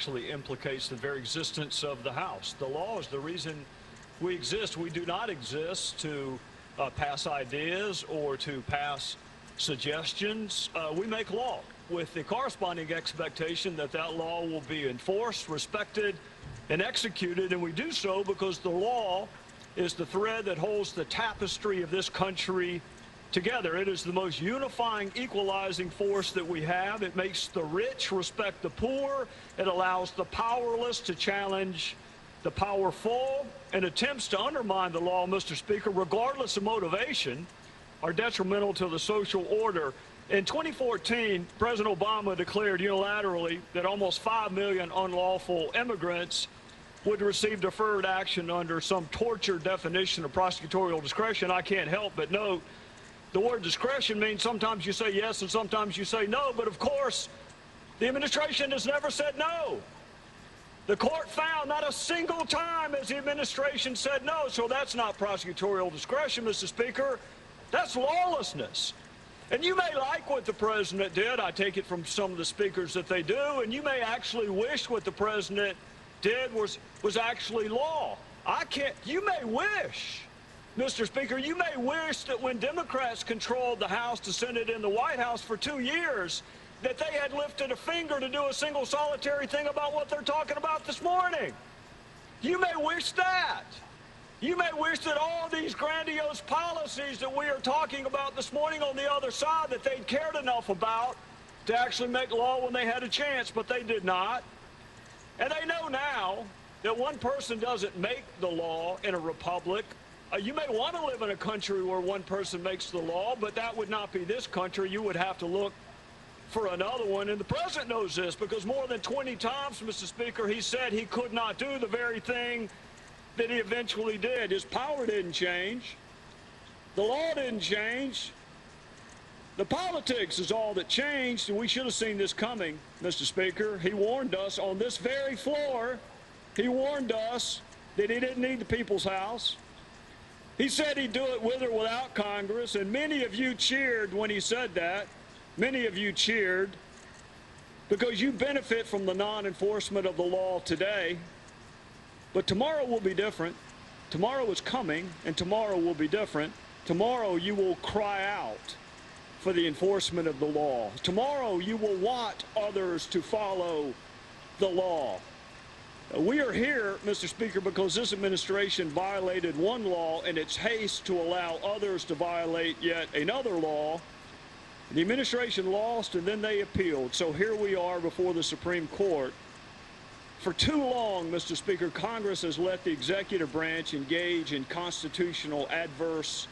actually implicates the very existence of the House. The law is the reason we exist. We do not exist to pass ideas or to pass suggestions. We make law with the corresponding expectation that that law will be enforced, respected, and executed, and we do so because the law is the thread that holds the tapestry of this country together. It is the most unifying, equalizing force that we have. It makes the rich respect the poor. It allows the powerless to challenge the powerful, and attempts to undermine the law, Mr. Speaker, regardless of motivation, are detrimental to the social order. In 2014, President Obama declared unilaterally that almost 5 million unlawful immigrants would receive deferred action under some tortured definition of prosecutorial discretion. I can't help but note the word discretion means sometimes you say yes and sometimes you say no, but of course, the administration has never said no. The court found not a single time has the administration said no, so that's not prosecutorial discretion, Mr. Speaker. That's lawlessness. And you may like what the president did. I take it from some of the speakers that they do, and you may actually wish what the president did was actually law. You may wish, Mr. Speaker, you may wish that when Democrats controlled the House, the Senate, and the White House for 2 years, that they had lifted a finger to do a single solitary thing about what they're talking about this morning. You may wish that. You may wish that all these grandiose policies that we are talking about this morning on the other side, that they'd cared enough about to actually make law when they had a chance, but they did not. And they know now that one person doesn't make the law in a republic. You may want to live in a country where one person makes the law, but that would not be this country. You would have to look for another one. And the president knows this because more than 20 times, Mr. Speaker, he said he could not do the very thing that he eventually did. His power didn't change. The law didn't change. The politics is all that changed, and we should have seen this coming, Mr. Speaker. He warned us on this very floor. He warned us that he didn't need the people's house. He said he'd do it with or without Congress, and many of you cheered when he said that. Many of you cheered because you benefit from the non-enforcement of the law today. But tomorrow will be different. Tomorrow is coming, and tomorrow will be different. Tomorrow you will cry out for the enforcement of the law. Tomorrow you will want others to follow the law. We are here, Mr. Speaker, because this administration violated one law in its haste to allow others to violate yet another law. The administration lost, and then they appealed. So here we are before the Supreme Court. For too long, Mr. Speaker, Congress has let the executive branch engage in constitutional adverse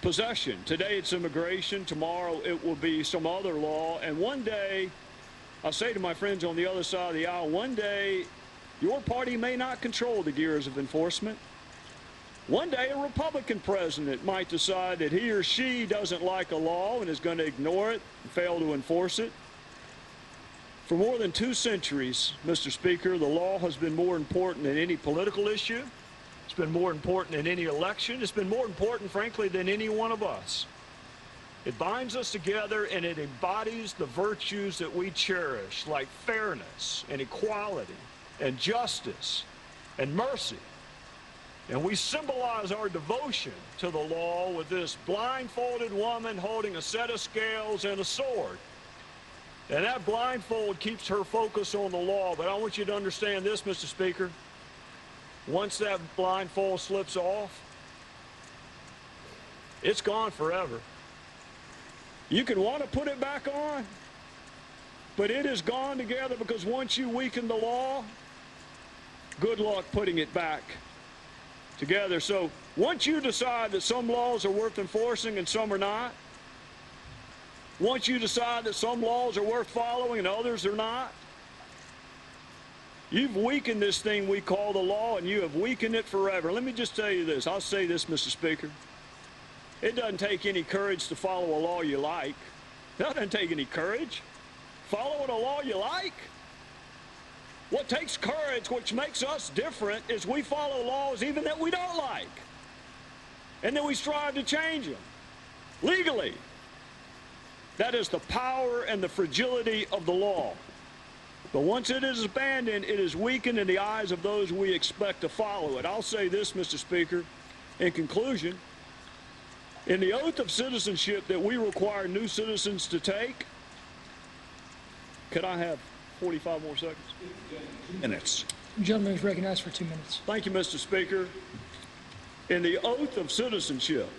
possession. Today it's immigration. Tomorrow it will be some other law. And one day, I'll say to my friends on the other side of the aisle, one day your party may not control the gears of enforcement. One day a Republican president might decide that he or she doesn't like a law and is going to ignore it and fail to enforce it. For more than 2 centuries, Mr. Speaker, the law has been more important than any political issue. It's been more important than any election. It's been more important, frankly, than any one of us. It binds us together, and it embodies the virtues that we cherish, like fairness and equality and justice and mercy. And we symbolize our devotion to the law with this blindfolded woman holding a set of scales and a sword. And that blindfold keeps her focus on the law. But I want you to understand this, Mr. Speaker. Once that blindfold slips off, it's gone forever. You can want to put it back on, but it is gone together, because once you weaken the law, good luck putting it back together. So once you decide that some laws are worth enforcing and some are not, once you decide that some laws are worth following and others are not, you've weakened this thing we call the law, and you have weakened it forever. Let me just tell you this. I'll say this, Mr. Speaker. It doesn't take any courage to follow a law you like. That doesn't take any courage. Following a law you like? What takes courage, which makes us different, is we follow laws even that we don't like. And then we strive to change them legally. That is the power and the fragility of the law. But once it is abandoned, it is weakened in the eyes of those we expect to follow it. I'll say this, Mr. Speaker, in conclusion. In the oath of citizenship that we require new citizens to take, could I have 45 more seconds? Minutes. The gentleman is recognized for 2 minutes. Thank you, Mr. Speaker. In the oath of citizenship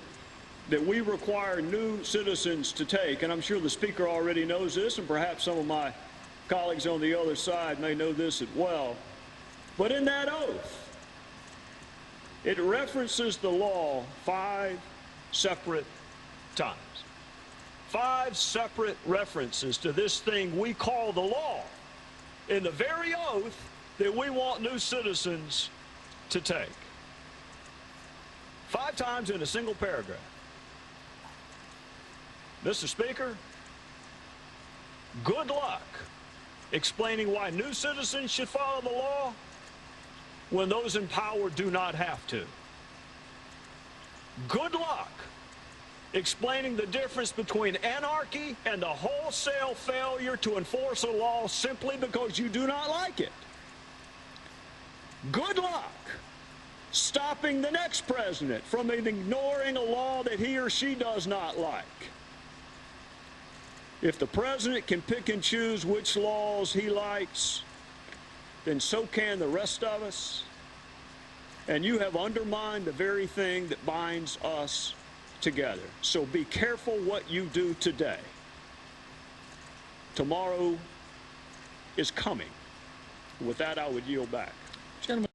that we require new citizens to take, and I'm sure the Speaker already knows this, and perhaps some of my colleagues on the other side may know this as well, but in that oath, it references the law 5 separate times. 5 separate references to this thing we call the law in the very oath that we want new citizens to take. 5 times in a single paragraph. Mr. Speaker, good luck explaining why new citizens should follow the law when those in power do not have to. Good luck explaining the difference between anarchy and the wholesale failure to enforce a law simply because you do not like it. Good luck stopping the next president from ignoring a law that he or she does not like. If the president can pick and choose which laws he likes, then so can the rest of us. And you have undermined the very thing that binds us together. So be careful what you do today. Tomorrow is coming. With that, I would yield back. Gentlemen.